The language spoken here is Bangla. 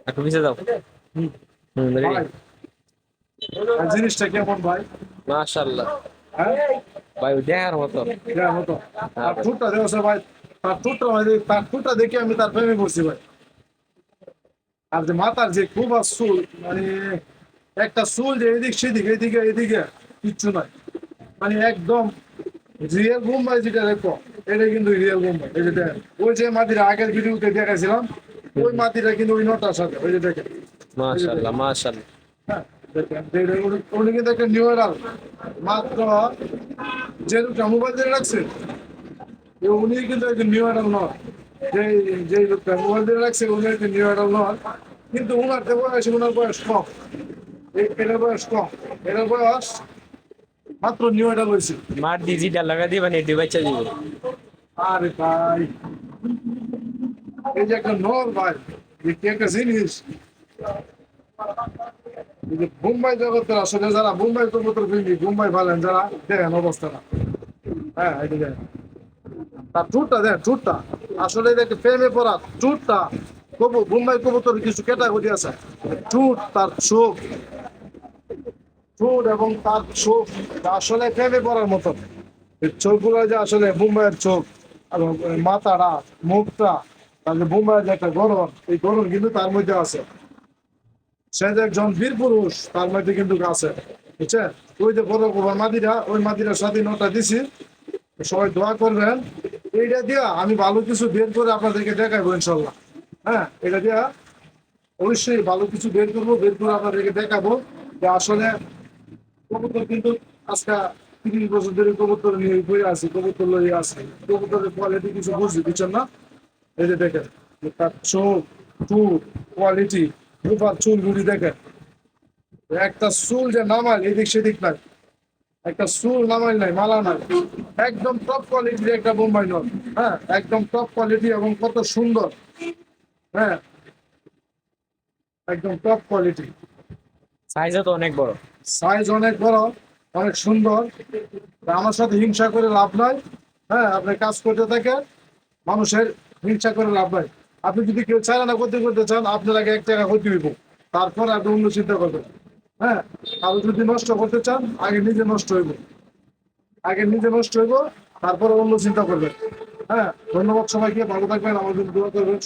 একটু পিছিয়ে যাও। হুম। রেডি। ভাই আর জিনিসটা কেমন ভাই? মাশাআল্লাহ। হ্যাঁ, ভাই দেখার মতো। দেখার মতো। হ্যাঁ তার ভাই। ঠোঁটটা দেখো ভাই, তার ঠোঁটটা দেখে আমি তার প্রেমে পড়ছি ভাই। আর যে মাথার যে খুব চুল, মানে একটা চুল যে এদিক সেদিক এদিকে এদিকে কিচ্ছু নাই, মানে একদম রিয়েল মুম্বাই যেটা দেখো, এটা কিন্তু রিয়েল মুম্বাই। এই যে দেখেন, ওই যে মাটিটা আগের ভিডিওতে দেখাইছিলাম, হুম, ওই হুম। মাটিটা কিন্তু ওই নটার সাথে, ওই যে দেখেন, এই যে মাশাআল্লাহ দেখেন। মাশাআল্লাহ। হ্যাঁ, দেখেন উনি কিন্তু একটা নিউ এরাল মাত্র যে মোবাইল দিয়ে রাখছে, উনি কিন্তু একজন নিউ এরাল নয়। যেই যেই লোকটা মোবাইল দিয়ে রাখছে উনি একজন নিউ এরাল নয়, কিন্তু উনার যে বয়স, উনার বয়স কম। এটার বয়স কম, এটার বয়স মাত্র নিউ এরাল হয়েছে। মার ডিজিটাল লাগা দিবা নেটি বাচ্চা দিব। আরে ভাই, এই যে একটা নর ভাই, যে কি একটা জিনিস। এই যে মুম্বাই জগতের আসলে যারা মুম্বাই কবুতর প্রেমী, মুম্বাই ভালেন যারা, দেখেন অবস্থাটা। হ্যাঁ, এই যে দেখেন তার ট্যুরটা, দেখেন ট্যুরটা, আসলে দেখে প্রেমে পড়া ট্যুরটা। মুম্বাই কবুতর কিছু ক্যাটাগরি আছে, ট্যুর, তার চোখ, ট্যুর এবং তার চোখ আসলে প্রেমে পড়ার মতন। এই চোখগুলো যে আসলে মুম্বাইয়ের চোখ, এবং মাথাটা, মুখটা, তারপরে মুম্বাইয়ের যে একটা গড়ন, এই গড়ন কিন্তু তার মধ্যে আছে। সে যে একজন বীর পুরুষ তার মধ্যে কিন্তু আছে, বুঝছেন? ওই যে বড় বড় মাদিরা, ওই মাদিরার স্বাধীনতা দিছি, সবাই দোয়া করবেন। এইটা দিয়া আমি ভালো কিছু বের করে আপনাদেরকে দেখাবো ইনশাল্লাহ। হ্যাঁ, এটা দিয়া অবশ্যই ভালো কিছু বের করবো, বের করে আপনাদেরকে দেখাবো যে আসলে কবুতর কিন্তু আজকে 30 বছর ধরে কবুতর নিয়ে বই আছে, কবুতর লইয়ে আছে, কবুতরের কোয়ালিটি কিছু বুঝছি, বুঝছেন না? এই যে দেখেন, যে তার চোখ, চুল, কোয়ালিটি, রূপার চুলগুলি দেখেন। একটা চুল যে নামাল এদিক সেদিক নাই, একটা চুল নামাল নাই, মালা নাই, একদম টপ কোয়ালিটির একটা বোম্বাই নট। হ্যাঁ, একদম টপ কোয়ালিটি এবং কত সুন্দর। হ্যাঁ, একদম টপ কোয়ালিটি। সাইজও তো অনেক বড়। সাইজ অনেক বড়, অনেক সুন্দর। তা আমার সাথে হিংসা করে লাভ নাই। হ্যাঁ, আপনি কাজ করতে থাকেন, মানুষের হিংসা করে লাভ নাই। আপনি যদি কেউ চায় না করতে করতে চান, আপনার আগে 1 টাকা ক্ষতি হইব, তারপর আপনি অন্য চিন্তা করবেন। হ্যাঁ, আর যদি নষ্ট করতে চান, আগে নিজে নষ্ট হইব, আগে নিজে নষ্ট হইব, তারপরে অন্য চিন্তা করবেন। হ্যাঁ, ধন্যবাদ সবাইকে, ভালো থাকবেন, আমাদের দোয়া করবেন।